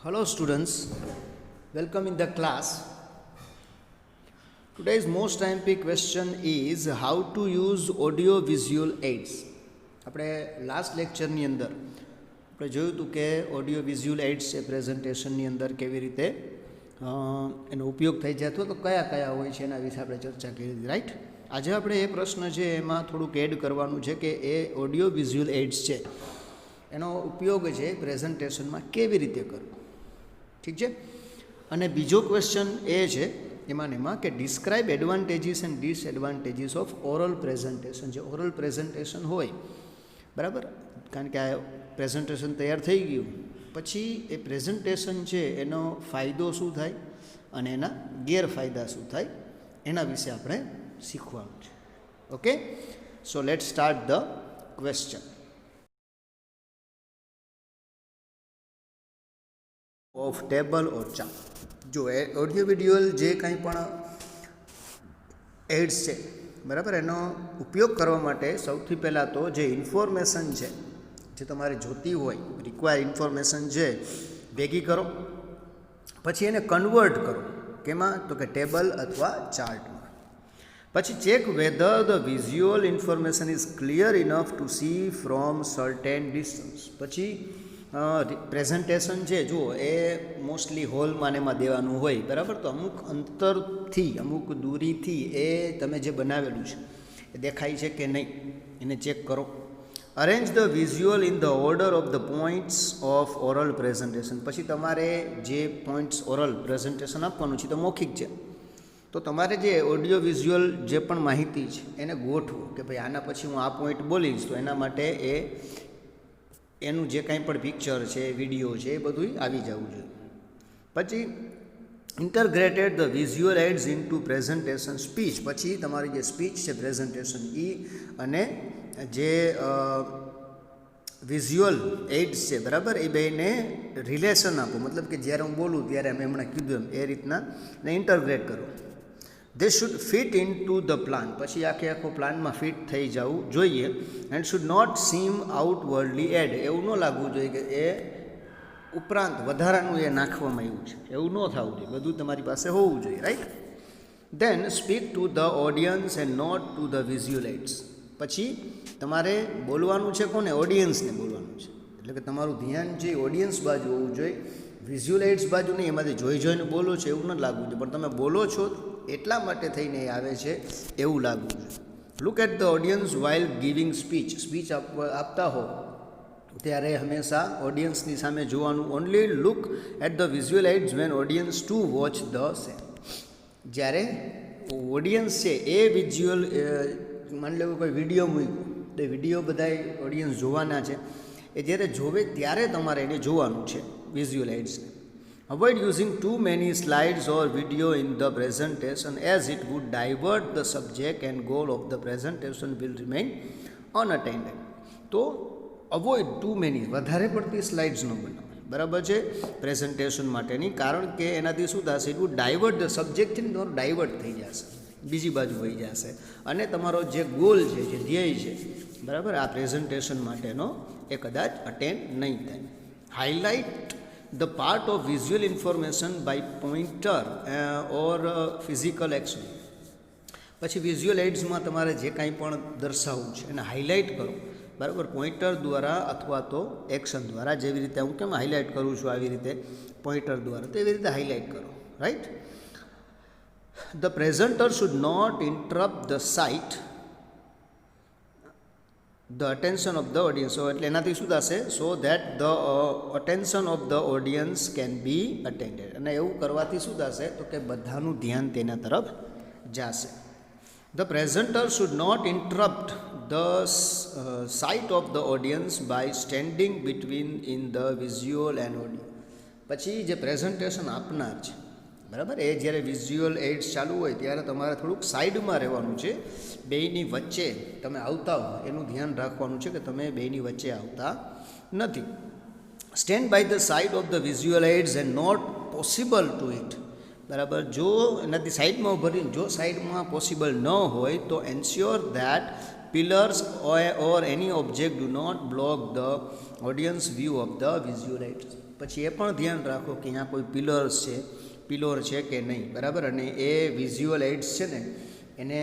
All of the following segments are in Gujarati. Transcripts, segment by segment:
Hello students, welcome in the class. Today's most IMP question is how to use audio visual aids. આપણે લાસ્ટ લેક્ચરની અંદર આપણે જોયું હતું કે ઓડિયો વિઝ્યુઅલ એડ્સ એ પ્રેઝન્ટેશનની અંદર કેવી રીતે એનો ઉપયોગ થઈ જાય તો કયા કયા હોય છે એના વિશે આપણે ચર્ચા કરી હતી, રાઈટ? આજે આપણે એ પ્રશ્ન છે એમાં થોડુંક એડ કરવાનું છે કે એ ઓડિયો વિઝ્યુઅલ એડ્સ છે એનો ઉપયોગ છે પ્રેઝન્ટેશનમાં કેવી રીતે કરવો, ઠીક છે? અને બીજો ક્વેશ્ચન એ છે એમાં કે describe advantages and disadvantages of oral presentation. જે ઓરલ પ્રેઝન્ટેશન હોય, બરાબર, કારણ કે આ પ્રેઝન્ટેશન તૈયાર થઈ ગયું પછી એ પ્રેઝન્ટેશન છે એનો ફાયદો શું થાય અને એના ગેરફાયદા શું થાય એના વિશે આપણે શીખવાનું છે. Okay, so let's start the question. Of table or chart. જો એ ઓડિયો વિડિયોલ જે કંઈ પણ એડ્સ છે, બરાબર, એનો ઉપયોગ કરવા માટે સૌથી પહેલાં તો જે ઇન્ફોર્મેશન છે જે તમારે જોતી હોય, રિક્વાયર ઇન્ફોર્મેશન છે ભેગી કરો, પછી એને કન્વર્ટ કરો. કેમાં? તો કે ટેબલ અથવા ચાર્ટમાં. પછી check whether the visual information is clear enough to C from certain distance. પછી પ્રેઝન્ટેશન છે જુઓ એ મોસ્ટલી હોલમાં એમાં દેવાનું હોય, બરાબર, તો અમુક અંતરથી અમુક દૂરીથી એ તમે જે બનાવેલું છે એ દેખાય છે કે નહીં એને ચેક કરો. Arrange the visual in the order of the points of oral presentation. પછી તમારે જે પોઈન્ટ્સ ઓરલ પ્રેઝન્ટેશન આપવાનું છે તો મૌખિક છે, તો તમારે જે ઓડિયો વિઝ્યુઅલ જે પણ માહિતી છે એને ગોઠવો કે ભાઈ આના પછી હું આ પોઈન્ટ બોલીશ તો એના માટે એનું જે કાંઈ પણ પિક્ચર છે, વિડીયો છે, એ બધું આવી જવું જોઈએ. પછી integrated the visual aids into presentation speech. પછી તમારી જે સ્પીચ છે પ્રેઝન્ટેશન અને જે વિઝ્યુઅલ એડ્સ છે, બરાબર, એ બેને રિલેશન આપો. મતલબ કે જ્યારે હું બોલું ત્યારે અમે હમણાં કીધું એ રીતના ને ઇન્ટરગ્રેટ કરો. They should fit into the plan. પછી આખો પ્લાનમાં ફિટ થઈ જવું જોઈએ. And should not seem outwardly add. એવું ન લાગવું જોઈએ કે એ ઉપરાંત વધારાનું એ નાખવામાં આવ્યું છે, એવું ન થવું જોઈએ. બધું તમારી પાસે હોવું જોઈએ, right? Then speak to the audience and not to the visual aids. પછી તમારે બોલવાનું છે કોને? ઓડિયન્સને બોલવાનું છે. એટલે કે તમારું ધ્યાન જે ઓડિયન્સ બાજુ હોવું જોઈએ, વિઝ્યુઅલ એડ્સ બાજુ નહીં. એમાંથી જોઈને બોલો છો એવું ન લાગવું જોઈએ, પણ તમે બોલો છો એટલા માટે થઈને એ આવે છે એવું લાગવું જોઈએ. Look at the audience while giving speech. Speech આપતા હો ત્યારે હંમેશા ઓડિયન્સની સામે જોવાનું. Only look at the visual aids when audience to watch the same. જ્યારે ઓડિયન્સ છે એ વિઝ્યુઅલ, માની લો કોઈ વિડીયો મૂક્યો તો વિડીયો બધાય ઓડિયન્સ જોવાના છે, એ જ્યારે જોવે ત્યારે તમારે એને જોવાનું છે વિઝ્યુઅલ એડ્સને. Avoid using too many slides or video in the presentation as it would divert the subject and goal of the presentation will remain unattended. તો અવોઇડ ટુ મેની, વધારે પડતી સ્લાઇડ્સ ન બનાવો, બરાબર છે, પ્રેઝન્ટેશન માટેની. કારણ કે એનાથી શું થશે? It would divert the subject છે ને તમારું ડાયવર્ટ થઈ જશે, બીજી બાજુ વહી જશે, અને તમારો જે ગોલ છે, જે ધ્યેય છે, બરાબર, આ પ્રેઝન્ટેશન માટેનો એ કદાચ અટેન્ડ નહીં થાય. Highlight the part of visual information by pointer or physical action. પછી વિઝ્યુઅલ એડ્સમાં તમારે જે કાંઈ પણ દર્શાવવું છે એને હાઇલાઇટ કરો, બરાબર, પોઇન્ટર દ્વારા અથવા તો એક્શન દ્વારા. જેવી રીતે હું કેમ હાઇલાઇટ કરું છું આવી રીતે પોઇન્ટર દ્વારા, તેવી રીતે હાઇલાઇટ કરો, right? The presenter should not interrupt the sight the attention of the audience. એટલે એનાથી શું થશે? So that the attention of the audience can be attended. અને એવું કરવાથી શું થશે? તો કે બધાનું ધ્યાન તેના તરફ જશે. The presenter should not interrupt the sight of the audience by standing between in the visual and audio. પછી જે પ્રેઝન્ટેશન આપનાર છે, બરાબર, એ જ્યારે વિઝ્યુઅલ એડ્સ ચાલુ હોય ત્યારે તમારે થોડુંક સાઈડમાં રહેવાનું છે. બેયની વચ્ચે તમે આવતા હો એનું ધ્યાન રાખવાનું છે કે તમે બેયની વચ્ચે આવતા નથી. Stand by the side of the visual aids and not possible to it. બરાબર, જો એનાથી સાઈડમાં ઉભરી, જો સાઈડમાં પોસિબલ ન હોય તો ensure that pillars or any object do not block the audience view of the visual aids. પછી એ પણ ધ્યાન રાખો કે અહીંયા કોઈ પિલોર છે કે નહીં, બરાબર. અને એ વિઝ્યુઅલ એડ્સ છે ને એને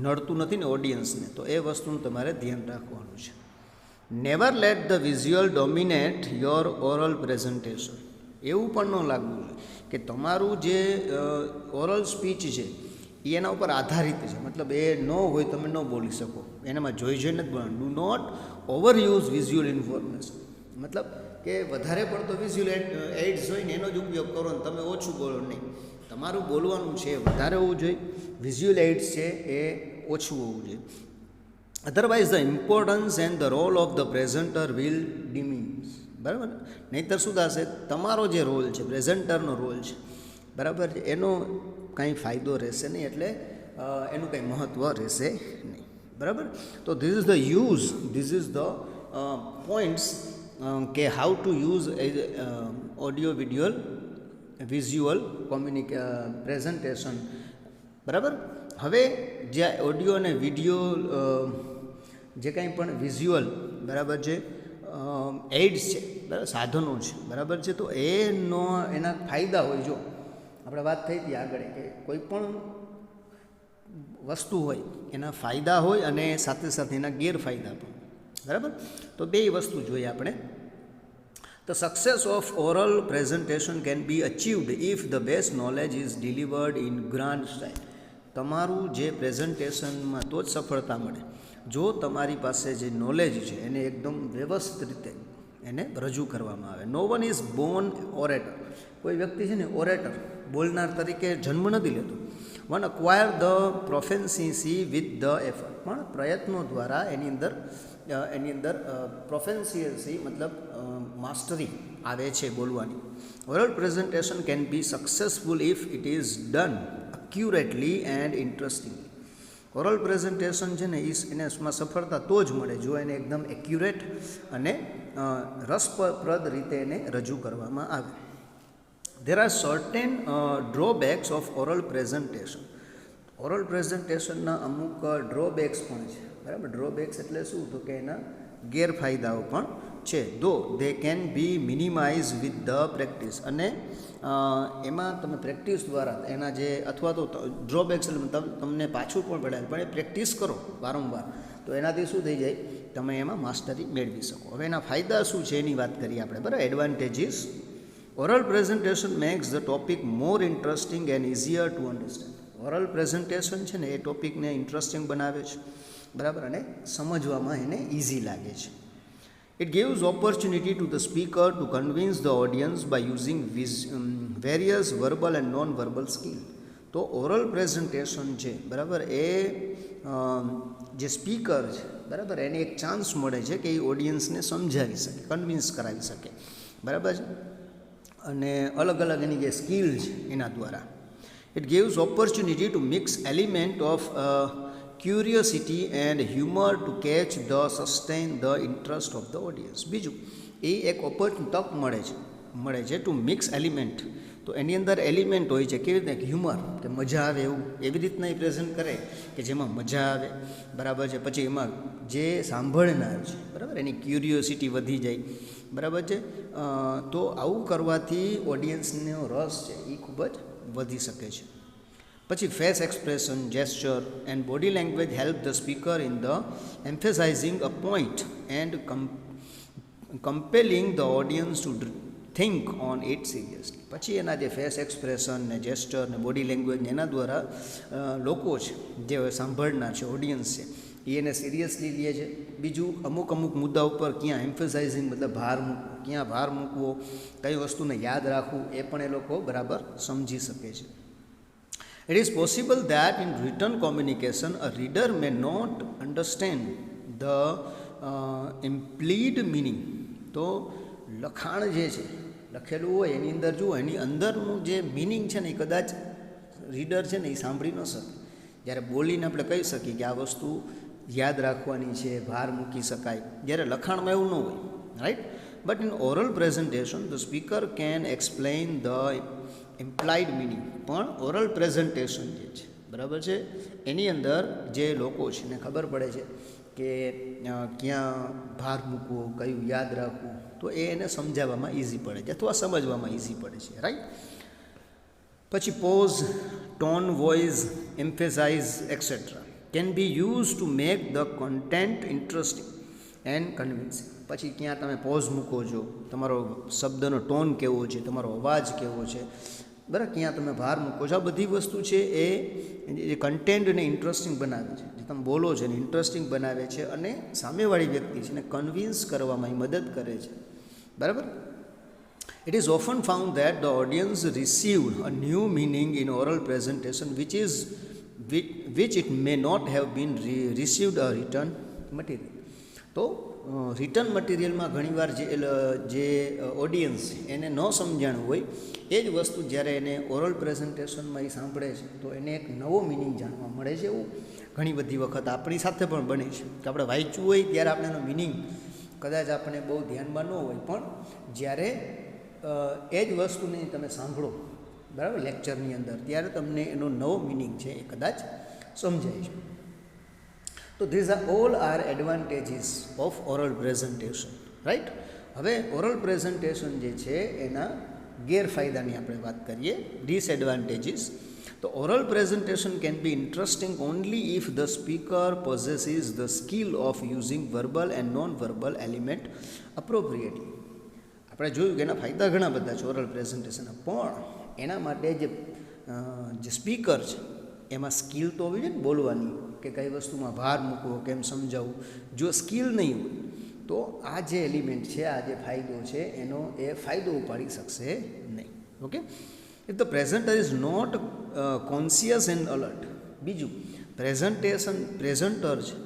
નડતું નથી ને ઓડિયન્સને, તો એ વસ્તુનું તમારે ધ્યાન રાખવાનું છે. Never late the visual dominate your oral presentation. એવું પણ ન લાગવું જોઈએ કે તમારું જે ઓરલ સ્પીચ છે એ એના ઉપર આધારિત છે, મતલબ એ ન હોય તમે ન બોલી શકો, એનામાં જોઈને જ બોલવાનું. Do not over use visual information, મતલબ કે વધારે પડતો વિઝ્યુઅલ એડ્સ હોય ને એનો જ ઉપયોગ કરો ને તમે ઓછું બોલો નહીં. તમારું બોલવાનું છે વધારે હોવું જોઈએ, વિઝ્યુઅલ એડ્સ છે એ ઓછું હોવું જોઈએ. Otherwise the importance and the role of the presenter will diminish. બરાબર, નહીંતર શું થશે, તમારો જે રોલ છે, પ્રેઝન્ટરનો રોલ છે, બરાબર, એનો કંઈ ફાયદો રહેશે નહીં, એટલે એનું કંઈ મહત્ત્વ રહેશે નહીં. બરાબર. તો ધીસ ઇઝ ધ પોઈન્ટ્સ કે how to use audio visual presentation. બરાબર. હવે જે ઓડિયો અને વિડીયો જે કાંઈ પણ વિઝ્યુઅલ, બરાબર, જે એડ્સ છે, બરાબર, સાધનો છે, બરાબર છે, તો એના ફાયદા હોય. જો આપણે વાત થઈ હતી આગળ કે કોઈ પણ વસ્તુ હોય એના ફાયદા હોય અને સાથે સાથે એના ગેરફાયદા પણ, બરાબર. તો બે વસ્તુ જોઈએ આપણે. The success of oral presentation can be achieved if the best knowledge is delivered in grand style. તમારું જે પ્રેઝન્ટેશનમાં તો જ સફળતા મળે જો તમારી પાસે જે નોલેજ છે એને એકદમ વ્યવસ્થિત રીતે એને રજૂ કરવામાં આવે. નો વન ઇઝ બોર્ન ઓરેટર. કોઈ વ્યક્તિ છે ને ઓરેટર, બોલનાર તરીકે જન્મ નથી લેતો. One acquire the proficiency with the effort. પણ પ્રયત્નો દ્વારા એની અંદર પ્રોફેન્સિયસી મતલબ માસ્ટરી આવે છે બોલવાની. Oral presentation can B successful if it is done accurately and interestingly. Oral presentation છે ને એમાં સફળતા તો જ મળે જો એને એકદમ એક્યુરેટ અને રસપ્રદ રીતે એને રજૂ કરવામાં આવે. There are certain drawbacks of oral presentation. Oral પ્રેઝન્ટેશનના અમુક ડ્રોબેક્સ પણ છે, બરાબર. ડ્રોબેક્સ એટલે શું, તો કે એના ગેરફાયદાઓ પણ છે. ધો they can be minimise with the practice. અને એમાં તમે પ્રેક્ટિસ દ્વારા એના જે, અથવા તો ડ્રોબેક્સ એટલે તમને પાછું પણ પડે, પણ એ પ્રેક્ટિસ કરો વારંવાર તો એનાથી શું થઈ જાય, તમે એમાં માસ્ટરી મેળવી શકો. હવે એના ફાયદા શું છે એની વાત કરીએ આપણે, બરાબર. Advantages. Oral presentation max the topic more interesting and easier to understand. Oral presentation છે ને એ ટોપિકને ઇન્ટરેસ્ટિંગ બનાવે છે, બરાબર, અને સમજવામાં એને ઇઝી લાગે છે. It gives opportunity to the speaker to convince the audience by using various verbal and non verbal skill. તો ઓરલ પ્રેઝન્ટેશન છે, બરાબર, એ જે સ્પીકર છે, બરાબર, એને એક ચાન્સ મળે છે કે એ ઓડિયન્સને સમજાવી શકે, કન્વિન્સ કરાવી શકે, બરાબર છે. અને અલગ અલગ એની જે સ્કિલ છે એના દ્વારા. It gives opportunity two mix element of curiosity and humour to catch the sustain the interest of the audience. બીજું એ એક તક મળે છે ટુ મિક્સ એલિમેન્ટ. તો એની અંદર એલિમેન્ટ હોય છે કેવી રીતે, હ્યુમર, કે મજા આવે એવું, એવી રીતના એ પ્રેઝન્ટ કરે કે જેમાં મજા આવે, બરાબર છે. પછી એમાં જે સાંભળનાર છે, બરાબર, એની ક્યુરિયોસિટી વધી જાય, બરાબર છે. તો આવું કરવાથી ઓડિયન્સનો રસ છે એ ખૂબ જ વધી શકે છે. પછી face expression, gesture and body language help the speaker in the emphasizing a point and compelling the audience to think on it seriously. પછી એના જે ફેસ એક્સપ્રેશન ને જેસ્ચર ને બોડી લેંગ્વેજ એના દ્વારા લોકો છે જે સાંભળનાર છે, ઓડિયન્સ છે, એ એને સિરિયસલી લે છે. બીજું અમુક મુદ્દા ઉપર ક્યાં એમ્ફેસાઇઝિંગ મતલબ ક્યાં ભાર મૂકવો, કઈ વસ્તુને યાદ રાખવું, એ પણ એ લોકો બરાબર સમજી શકે છે. It is possible that in written communication a reader may not understand the implied meaning. તો લખાણ જે છે, લખેલું હોય એની અંદર જુઓ, એની અંદરનું જે મિનિંગ છે ને એ કદાચ રીડર છે ને એ સાંભળી ન શકે. જ્યારે બોલીને આપણે કહી શકીએ કે આ વસ્તુ યાદ રાખવાની છે, ભાર મૂકી શકાય, જ્યારે લખાણમાં એવું ન હોય, right. But in oral presentation the speaker can explain the implied meaning. પણ ઓરલ પ્રેઝન્ટેશન જે છે, બરાબર છે, એની અંદર જે લોકો છે એને ખબર પડે છે કે ક્યાં ભાર મૂકવો, કયું યાદ રાખવું, તો એને સમજાવવામાં ઇઝી પડે છે અથવા સમજવામાં ઇઝી પડે છે, રાઈટ. પછી pause, tone, voice, emphasize etcetera can be use to make the content interesting and convincing. પછી ક્યાં તમે પોઝ મૂકો છો, તમારો શબ્દનો ટોન કેવો છે, તમારો અવાજ કેવો છે, બરાબર, ક્યાં તમે ભાર મૂકો છો, આ બધી વસ્તુ છે એ કન્ટેન્ટને ઇન્ટરેસ્ટિંગ બનાવે છે. જે તમે બોલો છો એને ઇન્ટરેસ્ટિંગ બનાવે છે અને સામેવાળી વ્યક્તિ છે એને કન્વિન્સ કરવામાં મદદ કરે છે, બરાબર. It is often found that the audience received a new meaning in oral presentation which it may not have been received a written material. તો રિટર્ન મટીરિયલમાં ઘણીવાર જે ઓડિયન્સ એને ન સમજાણું હોય એ જ વસ્તુ જ્યારે એને ઓરલ પ્રેઝન્ટેશનમાં એ સાંભળે છે તો એને એક નવો મિનિંગ જાણવા મળે છે. એવું ઘણી બધી વખત આપણી સાથે પણ બને છે કે આપણે વાંચ્યું હોય ત્યારે આપણે એનો મિનિંગ કદાચ આપણે બહુ ધ્યાનમાં ન હોય, પણ જ્યારે એ જ વસ્તુને તમે સાંભળો, બરાબર, લેક્ચરની અંદર, ત્યારે તમને એનો નવો મિનિંગ છે એ કદાચ સમજાય છે. તો these are all are advantages of oral presentation, right. હવે ઓરલ પ્રેઝન્ટેશન જે છે એના ગેરફાયદાની આપણે વાત કરીએ, ડિસએડવાન્ટેજીસ. તો oral presentation can be interesting only if the speaker possesses the skill of using verbal and non verbal element appropriately. આપણે જોયું કે એના ફાયદા ઘણા બધા છે ઓરલ પ્રેઝન્ટેશનના, પણ એના માટે જે સ્પીકર છે એમાં સ્કિલ તો હોવી જોઈએ ને બોલવાની, કે કઈ વસ્તુમાં ભાર મૂકવો, કેમ સમજાવવું. જો સ્કિલ નહીં હોય તો આ જે એલિમેન્ટ છે, આ જે ફાયદો છે એનો એ ફાયદો ઉપાડી શકશે નહીં. Okay, if the presenter is not conscious and alert. બીજું,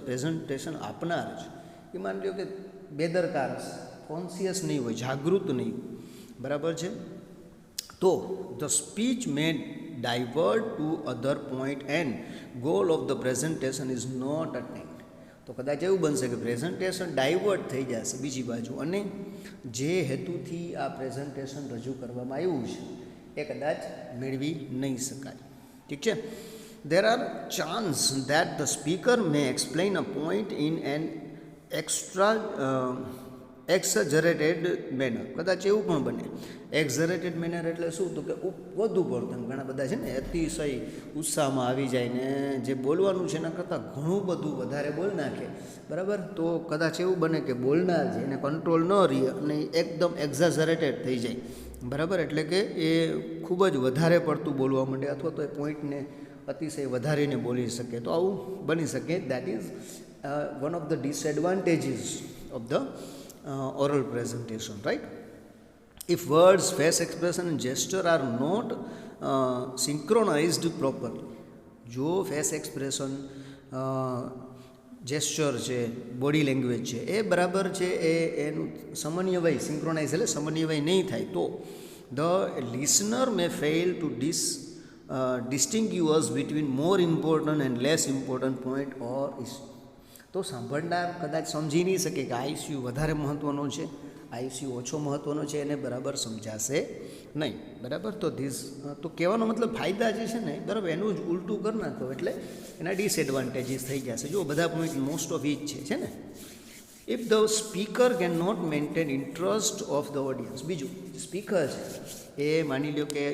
પ્રેઝન્ટેશન આપનાર છે એ માની લો કે બેદરકાર હશે, કોન્શિયસ નહીં હોય, જાગૃત નહીં હોય, બરાબર છે, તો the speech May divert to other point and goal of the presentation is not attained. તો કદાચ એવું બનશે કે પ્રેઝન્ટેશન ડાયવર્ટ થઈ જશે બીજી બાજુ અને જે હેતુથી આ પ્રેઝન્ટેશન રજૂ કરવામાં આવ્યું છે એ કદાચ મેળવી નહીં શકાય. ઠીક છે. There are chance that the speaker may explain a point in an exaggerated manner. કદાચ એવું પણ બને. એક્ઝરેટેડ મેનર એટલે શું? તો કે વધુ પડતું, ઘણા બધા છે ને અતિશય ઉત્સાહમાં આવી જાય ને જે બોલવાનું છે એના કરતાં ઘણું બધું વધારે બોલ નાખે, બરાબર. તો કદાચ એવું બને કે બોલનાર છે એને કંટ્રોલ ન રહે અને એકદમ એક્ઝાઝરેટેડ થઈ જાય, બરાબર. એટલે કે એ ખૂબ જ વધારે પડતું બોલવા માંડે અથવા તો એ પોઈન્ટને અતિશય વધારીને બોલી શકે, તો આવું બની શકે. That is one of the disadvantages of the oral presentation, right? If words, face expression and gesture are not synchronized properly, જો face expression, gesture છે, બોડી લેંગ્વેજ છે એ બરાબર છે, એનું સમન્વય, સિંક્રોનાઇઝ એટલે સમન્વય નહીં થાય, તો the listener may fail to distinguish between more important and less important point or issue. તો સાંભળનાર કદાચ સમજી નહીં શકે કે આ ઇસ્યુ વધારે મહત્ત્વનો છે, આ ઇસ્યુ ઓછો મહત્ત્વનો છે, એને બરાબર સમજાશે નહીં, બરાબર. તો કહેવાનો મતલબ ફાયદા જે છે ને, બરાબર, એનું જ ઉલટું કરી નાખો એટલે એના ડિસએડવાન્ટેજીસ થઈ જશે. જો બધા પોઈન્ટ મોસ્ટ ઓફ ઈચ છે ને. If the speaker can not maintain interest of the audience. બીજું, સ્પીકર છે એ માની લો કે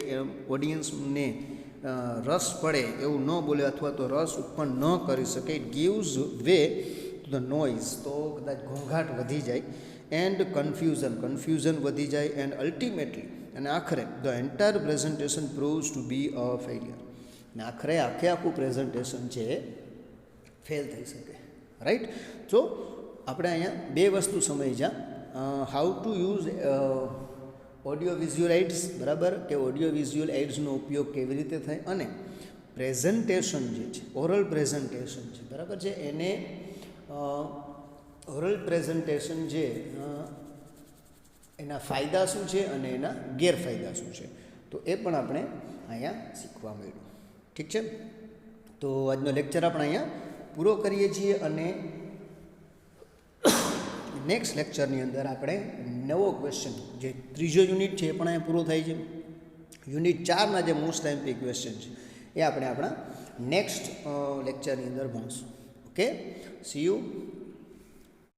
ઓડિયન્સને રસ પડે એવું ન બોલે અથવા તો રસ ઉત્પન્ન ન કરી શકે, it gives way to the noise. તો કદાચ ઘોંઘાટ વધી જાય, એન્ડ કન્ફ્યુઝન વધી જાય, એન્ડ અલ્ટિમેટલી અને આખરે the entire presentation proves to be a failure. ને આખરે આખું પ્રેઝન્ટેશન છે એ ફેલ થઈ શકે, રાઈટ. તો આપણે અહીંયા બે વસ્તુ સમજ્યા, how to use audio visual aids, બરાબર, કે ઓડિયો વિઝ્યુઅલ એડ્સનો ઉપયોગ કેવી રીતે થાય, અને પ્રેઝન્ટેશન જે છે, ઓરલ પ્રેઝન્ટેશન છે, બરાબર છે, એને ઓરલ પ્રેઝન્ટેશન જે એના ફાયદા શું છે અને એના ગેરફાયદા શું છે, તો એ પણ આપણે અહીંયા શીખવા મળ્યું. ઠીક છે. તો આજનો લેક્ચર આપણે અહીંયા પૂરો કરીએ છીએ અને નેક્સ્ટ લેક્ચરની અંદર આપણે નવો ક્વેશ્ચન, જે ત્રીજો યુનિટ છે એ પણ અહીંયા પૂરો થાય છે. યુનિટ 4ના જે મોસ્ટ આઈએમપી ક્વેશ્ચન છે એ આપણે આપણા નેક્સ્ટ લેક્ચરની અંદર ભણીશું. Okay, C you.